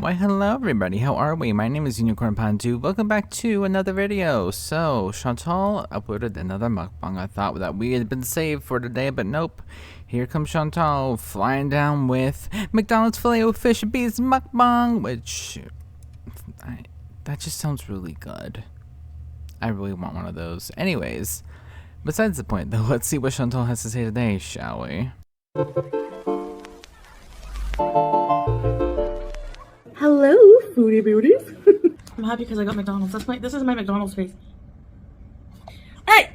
Why hello everybody, how are we? My name is Unicorn Pandu. Welcome back to another video. So, Chantal uploaded another mukbang. I thought that we had been saved for today, but nope. Here comes Chantal flying down with McDonald's fillet of fish and beans mukbang, which that just sounds really good. I really want one of those. Anyways, besides the point though, let's see what Chantal has to say today, shall we? Hello, foodie beauties. I'm happy because I got McDonald's. This is my McDonald's face. Hey!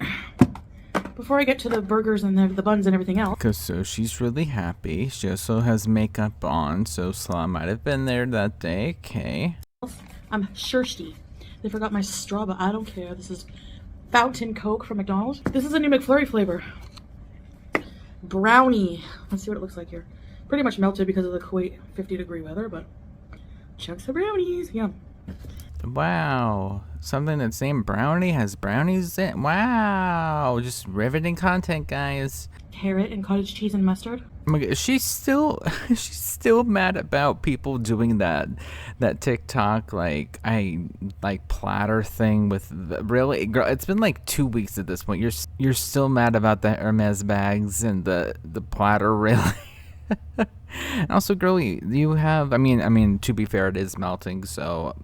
Before I get to the burgers and the buns and everything else. Cause so she's really happy. She also has makeup on, so Sla might have been there that day. Okay. I'm thirsty. They forgot my straw, but I don't care. This is fountain Coke from McDonald's. This is a new McFlurry flavor. Brownie. Let's see what it looks like here. Pretty much melted because of the Kuwait 50-degree weather, but chunks of brownies. Yum. Wow. Something that's named Brownie has brownies in. Wow. Just riveting content, guys. Carrot and cottage cheese and mustard. Oh my God, she's still mad about people doing that TikTok like platter thing with really, girl, it's been like 2 weeks at this point. You're still mad about the Hermes bags and the platter, really? And also, girlie, you have, I mean, to be fair, it is melting, so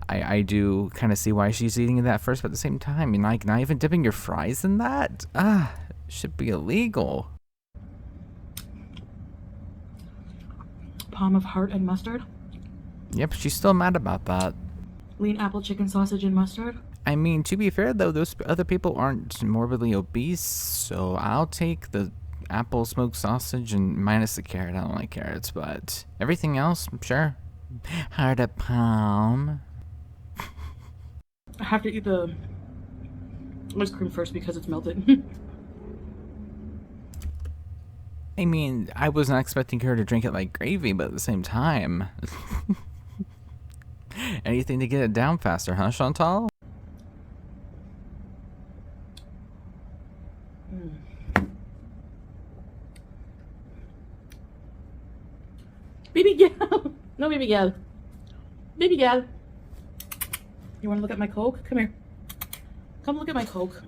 I do kind of see why she's eating that first, but at the same time, you're like, not even dipping your fries in that? Should be illegal. Palm of heart and mustard. Yep, she's still mad about that. Lean apple chicken sausage and mustard. I mean, to be fair, though, those other people aren't morbidly obese, so I'll take the apple smoked sausage and minus the carrot. I don't like carrots, but everything else, sure. Heart of palm. I have to eat the ice cream first because it's melted. I mean, I was not expecting her to drink it like gravy, but at the same time. Anything to get it down faster, huh, Chantal? Baby gal! No, baby gal. Baby gal. You want to look at my Coke? Come here. Come look at my Coke.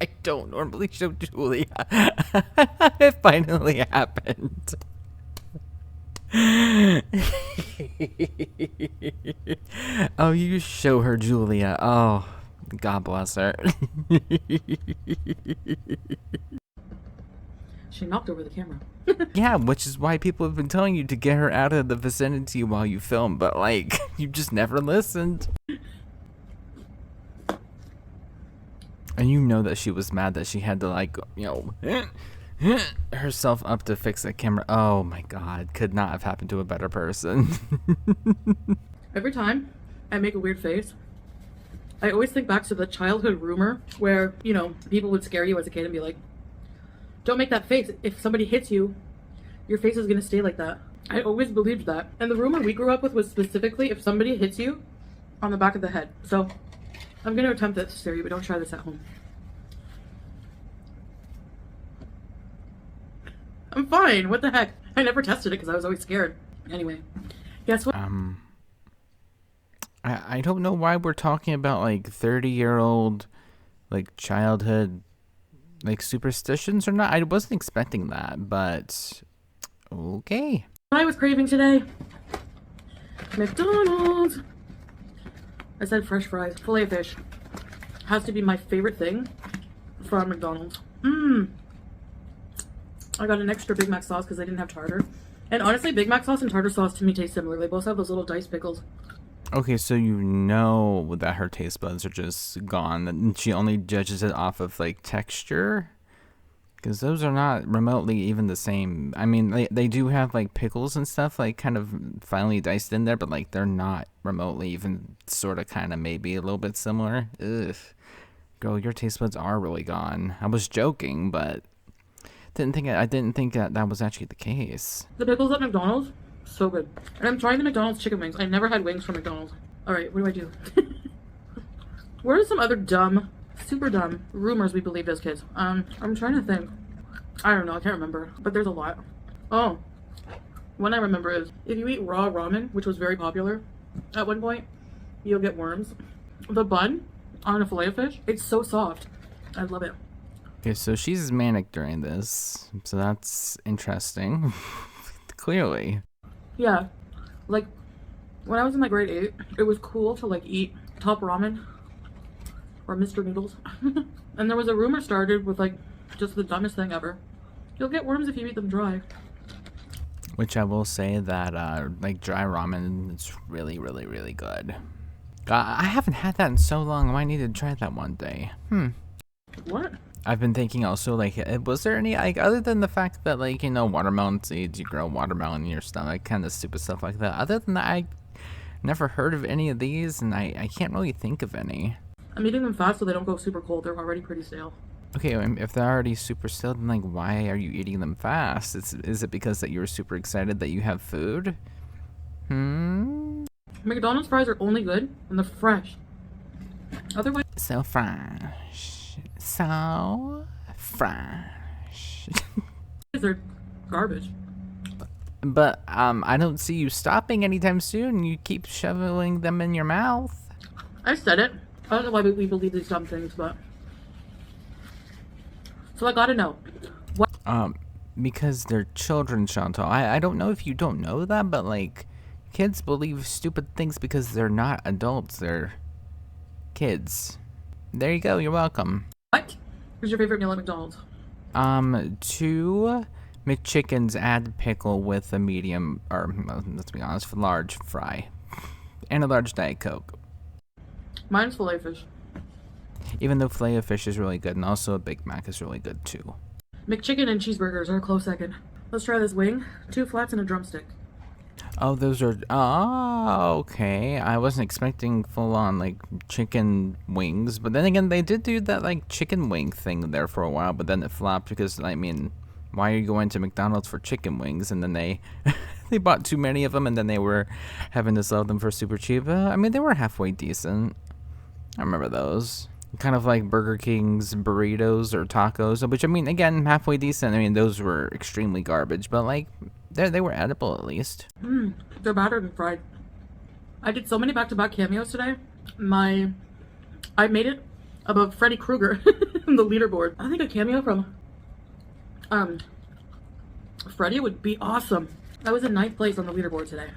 I don't normally show Julia. It finally happened. Oh, you show her, Julia. Oh, God bless her. She knocked over the camera. Yeah, which is why people have been telling you to get her out of the vicinity while you film, but like, you just never listened. And you know that she was mad that she had to like, you know, herself up to fix the camera. Oh my God, could not have happened to a better person. Every time I make a weird face, I always think back to the childhood rumor where, you know, people would scare you as a kid and be like, don't make that face. If somebody hits you, your face is going to stay like that. I always believed that. And the rumor we grew up with was specifically if somebody hits you on the back of the head. So I'm going to attempt this, Siri, but don't try this at home. I'm fine. What the heck? I never tested it because I was always scared. Anyway, guess what? I don't know why we're talking about like 30-year-old like childhood like superstitions or not. I wasn't expecting that, but okay. I was craving today. McDonald's. I said fresh fries. Fillet of fish. Has to be my favorite thing from McDonald's. I got an extra Big Mac sauce because I didn't have tartar. And honestly, Big Mac sauce and tartar sauce to me taste similar. They both have those little diced pickles. Okay, so you know that her taste buds are just gone, and she only judges it off of like texture, because those are not remotely even the same. I mean, they do have like pickles and stuff like kind of finely diced in there, but like they're not remotely even sort of kind of maybe a little bit similar. Ugh, girl, your taste buds are really gone. I was joking, but I didn't think that was actually the case. The pickles at McDonald's, so good. And I'm trying the McDonald's chicken wings. I never had wings from McDonald's. All right, what do I do? What are some other dumb, super dumb rumors we believed as kids? I'm trying to think. I don't know. I can't remember. But there's a lot. Oh, One I remember is if you eat raw ramen, which was very popular at one point, you'll get worms. The bun on a fillet of fish, it's so soft. I love it. Okay, so she's manic during this, so that's interesting. Clearly. Yeah, like when I was in like grade 8, it was cool to like eat top ramen or Mr. Noodles. And there was a rumor started with like just the dumbest thing ever. You'll get worms if you eat them dry. Which I will say that like dry ramen is really, really, really good. I haven't had that in so long. I might need to try that one day. What? I've been thinking also, like, was there any, like, other than the fact that, like, you know, watermelon seeds, you grow watermelon in your stomach, kind of stupid stuff like that. Other than that, I never heard of any of these, and I can't really think of any. I'm eating them fast so they don't go super cold. They're already pretty stale. Okay, if they're already super stale, then, like, why are you eating them fast? Is it because that you were super excited that you have food? McDonald's fries are only good when they're fresh. Otherwise, So fresh. So fresh. they're garbage. But I don't see you stopping anytime soon. You keep shoveling them in your mouth. I said it. I don't know why we believe these dumb things, but... So I gotta know. What? Because they're children, Chantal. I don't know if you don't know that, but, like, kids believe stupid things because they're not adults. They're kids. There you go. You're welcome. What is your favorite meal at McDonald's? 2 McChickens, add pickle with a medium, or let's be honest, large fry. And a large Diet Coke. Mine's filet fish. Even though filet of fish is really good, and also a Big Mac is really good too. McChicken and cheeseburgers are a close second. Let's try this wing. 2 flats and a drumstick. Oh, those are... Oh, okay. I wasn't expecting full-on, like, chicken wings. But then again, they did do that, like, chicken wing thing there for a while. But then it flopped because, I mean, why are you going to McDonald's for chicken wings? And then they... they bought too many of them, and then they were having to sell them for super cheap. I mean, they were halfway decent. I remember those. Kind of like Burger King's burritos or tacos, which, I mean, again, halfway decent. I mean, those were extremely garbage, but, like, they were edible at least. They're battered and fried. I did so many back-to-back cameos today. I made it above Freddy Krueger in the leaderboard. I think a cameo from Freddy would be awesome. I was in 9th place on the leaderboard today.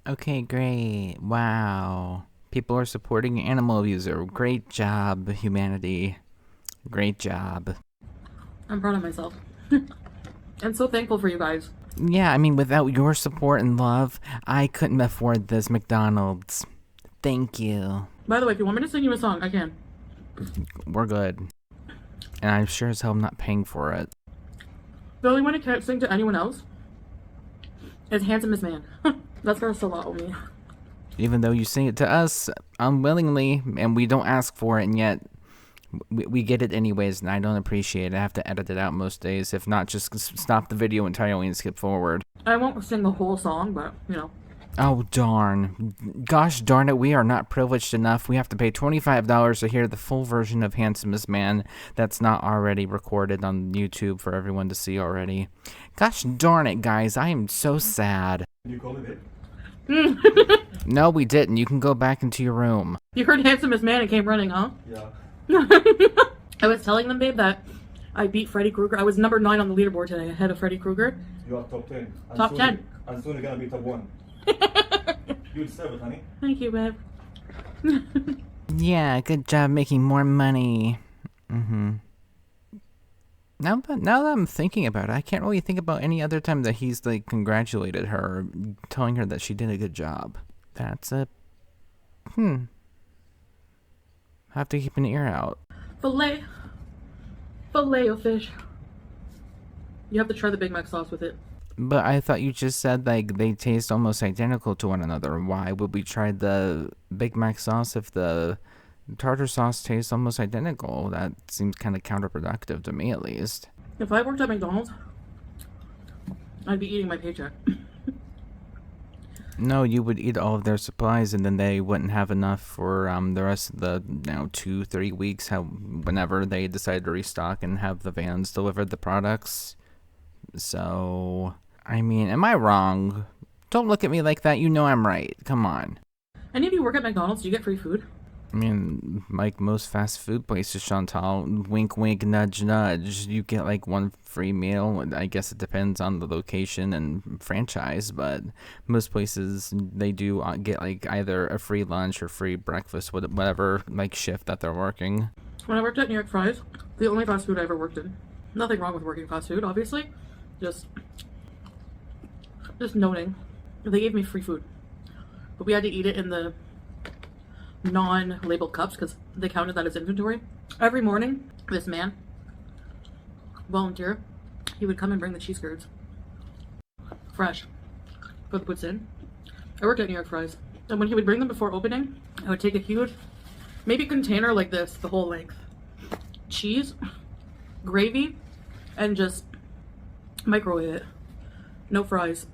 Okay, great. Wow. People are supporting animal abuser. Great job, humanity. Great job. I'm proud of myself. I'm so thankful for you guys. Yeah, I mean, without your support and love, I couldn't afford this McDonald's. Thank you. By the way, if you want me to sing you a song, I can. We're good. And I'm sure as hell I'm not paying for it. The only one I can't sing to anyone else is Handsomest Man. That's gonna still out me. Even though you sing it to us unwillingly, and we don't ask for it, and yet we get it anyways, and I don't appreciate it. I have to edit it out most days. If not, just stop the video entirely and skip forward. I won't sing the whole song, but, you know. Oh, darn. Gosh darn it, we are not privileged enough. We have to pay $25 to hear the full version of Handsomest Man that's not already recorded on YouTube for everyone to see already. Gosh darn it, guys. I am so sad. Can you call it it? No, we didn't. You can go back into your room. You heard Handsomest Man and came running, huh? Yeah. I was telling them, babe, that I beat Freddy Krueger. I was number 9 on the leaderboard today, ahead of Freddy Krueger. You are top 10. And Top soon, 10. And soon you're gonna be top 1. You deserve it, honey. Thank you, babe. Yeah, good job making more money. Now that I'm thinking about it, I can't really think about any other time that he's, like, congratulated her or telling her that she did a good job. That's a... Have to keep an ear out. Filet of fish. You have to try the Big Mac sauce with it. But I thought you just said, like, they taste almost identical to one another. Why would we try the Big Mac sauce if the tartar sauce tastes almost identical? That seems kind of counterproductive to me, at least. If I worked at McDonald's, I'd be eating my paycheck. No, you would eat all of their supplies, and then they wouldn't have enough for the rest of the 2-3 weeks. Whenever they decide to restock and have the vans deliver the products, So, I mean, am I wrong? Don't look at me like that. You know I'm right. Come on. Any of you work at McDonald's? Do you get free food? I mean, like most fast food places, Chantal, wink, wink, nudge, nudge. You get like one free meal. I guess it depends on the location and franchise, but most places they do get like either a free lunch or free breakfast, whatever like shift that they're working. When I worked at New York Fries, the only fast food I ever worked in. Nothing wrong with working fast food, obviously. Just noting, they gave me free food, but we had to eat it in the non-labeled cups because they counted that as inventory. Every morning, this man, volunteer, he would come and bring the cheese curds, fresh, for the puts in. I worked at New York Fries, and when he would bring them before opening, I would take a huge, maybe container like this, the whole length, cheese, gravy, and just microwave it. No fries.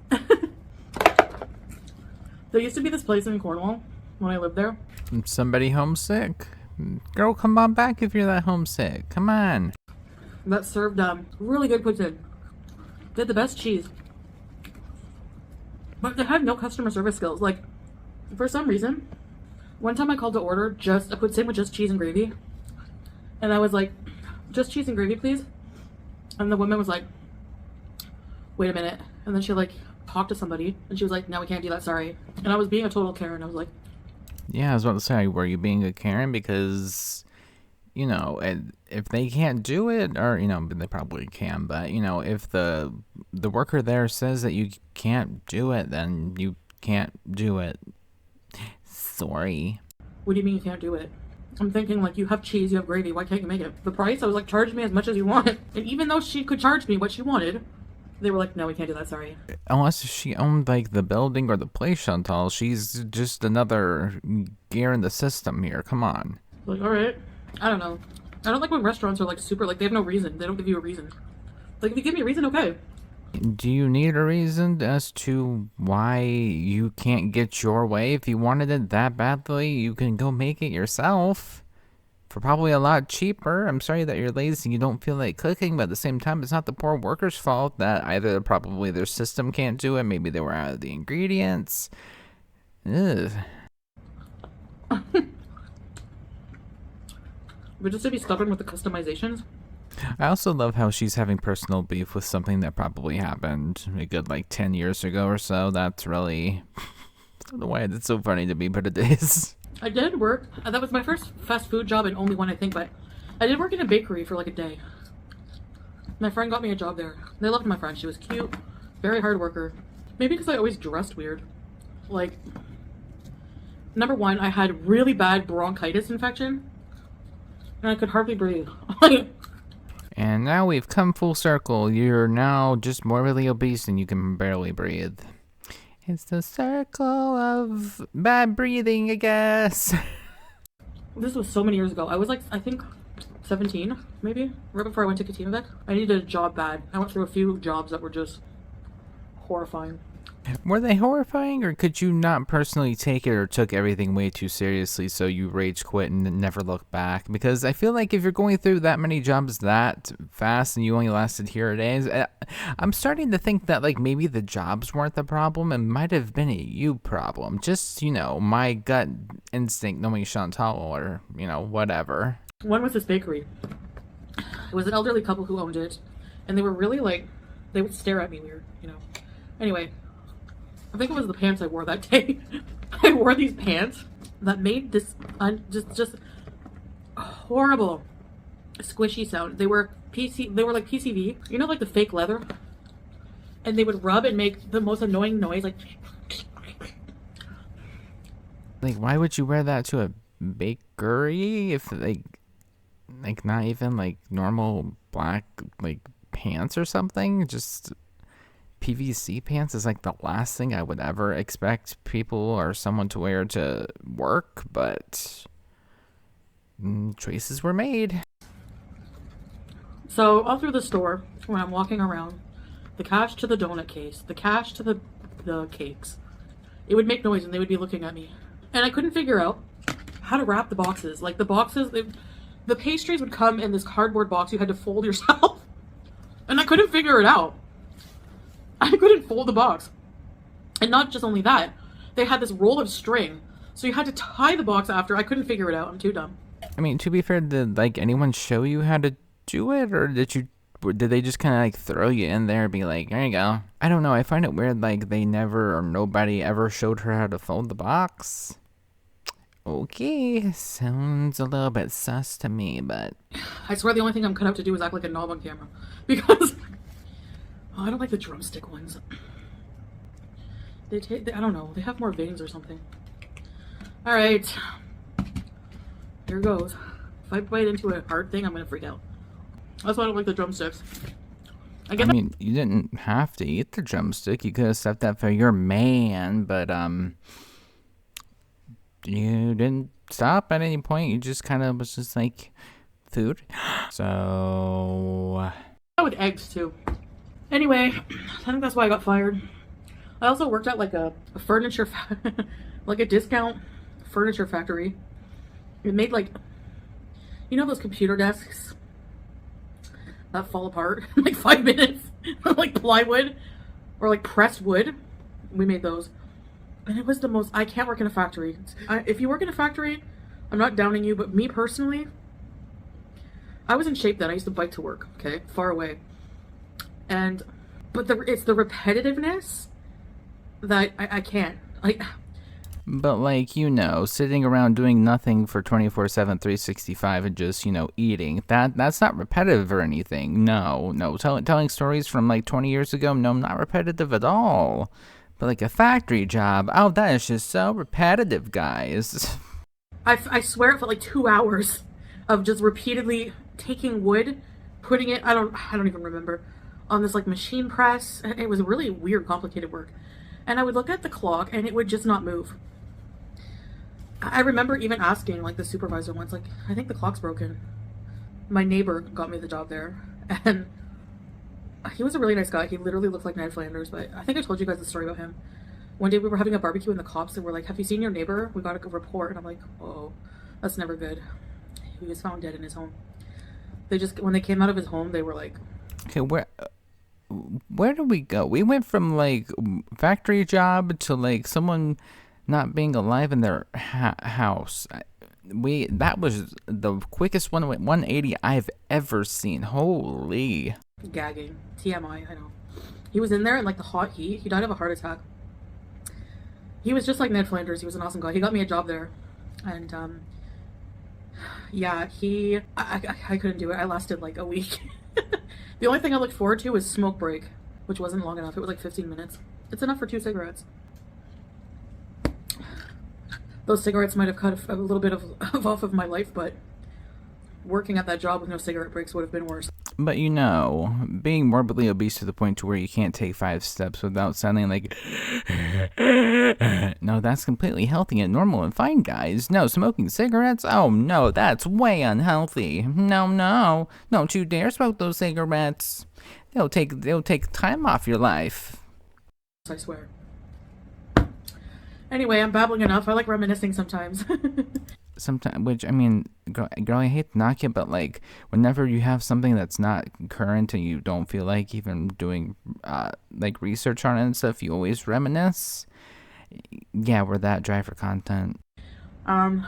There used to be this place in Cornwall when I lived there. Somebody homesick? Girl, come on back if you're that homesick. Come on. That served really good poutine. They had the best cheese. But they had no customer service skills. Like, for some reason, one time I called to order just a poutine with just cheese and gravy. And I was like, just cheese and gravy, please. And the woman was like, wait a minute. And then she like talked to somebody and she was like, no, we can't do that, sorry. And I was being a total Karen. I was like, yeah, I was about to say, were you being a Karen? Because, you know, if they can't do it, or, you know, they probably can, but, you know, if the worker there says that you can't do it, then you can't do it. Sorry. What do you mean you can't do it? I'm thinking, like, you have cheese, you have gravy, why can't you make it? The price, I was like, charge me as much as you want. And even though she could charge me what she wanted, they were like, no, we can't do that, sorry. Unless she owned, like, the building or the place, Chantal, she's just another gear in the system here. Come on. Like, alright. I don't know. I don't like when restaurants are, like, super, like, they have no reason. They don't give you a reason. Like, if you give me a reason, okay. Do you need a reason as to why you can't get your way? If you wanted it that badly, you can go make it yourself. For probably a lot cheaper. I'm sorry that you're lazy and you don't feel like cooking, but at the same time, it's not the poor worker's fault that either probably their system can't do it, maybe they were out of the ingredients. Ugh. But just to be stubborn with the customizations. I also love how she's having personal beef with something that probably happened a good like 10 years ago or so. That's really... I don't know why it's so funny to me, but it is. I did work. That was my first fast food job and only one, I think, but I did work in a bakery for like a day. My friend got me a job there. They loved my friend. She was cute, very hard worker. Maybe because I always dressed weird. Like, number one, I had really bad bronchitis infection, and I could hardly breathe. And now we've come full circle. You're now just morbidly obese and you can barely breathe. It's the circle of bad breathing, I guess. This was so many years ago. I was like, I think 17, maybe, right before I went to Katimavik. I needed a job bad. I went through a few jobs that were just horrifying. Were they horrifying, or could you not personally take it or took everything way too seriously so you rage quit and never look back? Because I feel like if you're going through that many jobs that fast and you only lasted here days, I'm starting to think that like maybe the jobs weren't the problem. It might have been a you problem. Just, you know, my gut instinct knowing Chantal or, you know, whatever. One was this bakery. It was an elderly couple who owned it, and they were really like, they would stare at me weird, you know. Anyway, I think it was the pants I wore that day. I wore these pants that made this just horrible squishy sound. They were like PCV, you know, like the fake leather, and they would rub and make the most annoying noise, like why would you wear that to a bakery if like not even like normal black like pants or something? Just PVC pants is like the last thing I would ever expect people or someone to wear to work, but choices were made. So all through the store, when I'm walking around, the cash to the donut case, the cash to the cakes, it would make noise and they would be looking at me. And I couldn't figure out how to wrap the boxes. Like the boxes, the pastries would come in this cardboard box you had to fold yourself. And I couldn't figure it out. I couldn't fold the box. And not just only that, they had this roll of string. So you had to tie the box after. I couldn't figure it out. I'm too dumb. I mean, to be fair, did like anyone show you how to do it, or did they just kind of like throw you in there and be like, there you go? I don't know. I find it weird, like they never or nobody ever showed her how to fold the box. Okay, sounds a little bit sus to me, but I swear the only thing I'm cut out to do is act like a knob on camera. Because I don't like the drumstick ones. I don't know. They have more veins or something. All right. Here goes. If I bite into a hard thing, I'm going to freak out. That's why I don't like the drumsticks. I mean, you didn't have to eat the drumstick. You could have stepped that for your man, but you didn't stop at any point. You just kind of was just like, food. So with eggs too. Anyway, I think that's why I got fired. I also worked at like a furniture, like a discount furniture factory. It made like, you know those computer desks that fall apart in like 5 minutes? Like plywood or like pressed wood. We made those. And it was the most, I can't work in a factory. If you work in a factory, I'm not downing you, but me personally, I was in shape then. I used to bike to work, okay? Far away. But it's the repetitiveness that I can't. But like, you know, sitting around doing nothing for 24/7, 365 and just, you know, eating, that's not repetitive or anything. No. Telling stories from like 20 years ago, no, not repetitive at all. But like a factory job, oh, that is just so repetitive, guys. I swear it felt like 2 hours of just repeatedly taking wood, putting it, I don't even remember, on this like machine press. It was really weird, complicated work. And I would look at the clock and it would just not move. I remember even asking like the supervisor once, like, I think the clock's broken. My neighbor got me the job there, and he was a really nice guy. He literally looked like Ned Flanders, but I think I told you guys the story about him. One day we were having a barbecue and the cops were like, have you seen your neighbor? We got a report. And I'm like, oh, that's never good. He was found dead in his home. When they came out of his home, they were like... Okay, where did we go? We went from like factory job to like someone not being alive in their house. That was the quickest 180 I've ever seen. Holy. Gagging. TMI, I know. He was in there in like the hot heat. He died of a heart attack. He was just like Ned Flanders. He was an awesome guy. He got me a job there. And yeah, I couldn't do it. I lasted like a week. The only thing I looked forward to was smoke break, which wasn't long enough. It was like 15 minutes. It's enough for 2 cigarettes. Those cigarettes might have cut a little bit of off of my life, but working at that job with no cigarette breaks would have been worse. But you know, being morbidly obese to the point to where you can't take 5 steps without sounding like no, that's completely healthy and normal and fine, guys. No, smoking cigarettes? Oh no, that's way unhealthy. No, don't you dare smoke those cigarettes. They'll take time off your life. I swear. Anyway, I'm babbling enough. I like reminiscing sometimes. Sometimes, which, I mean, girl, I hate to knock you, but like whenever you have something that's not current and you don't feel like even doing like research on it and stuff, you always reminisce. Yeah, we're that dry for content. I'm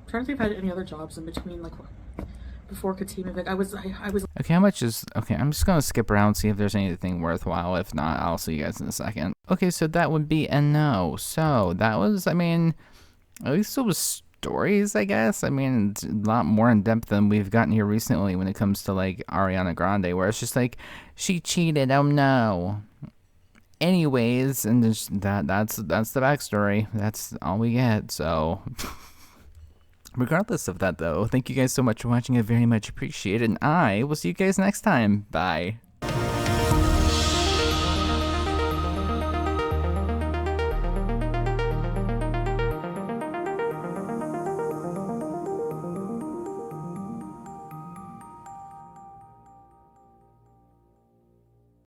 trying to think if I had any other jobs in between, like before Katima. Like I was. Okay, how much is okay? I'm just gonna skip around, see if there's anything worthwhile. If not, I'll see you guys in a second. Okay, so that would be a no. So that was, I mean, at least it was stories, I guess. I mean, it's a lot more in depth than we've gotten here recently when it comes to like Ariana Grande, where it's just like she cheated. Oh no. Anyways, and just that's the backstory. That's all we get. So. Regardless of that, though, thank you guys so much for watching. I very much appreciate it, and I will see you guys next time. Bye.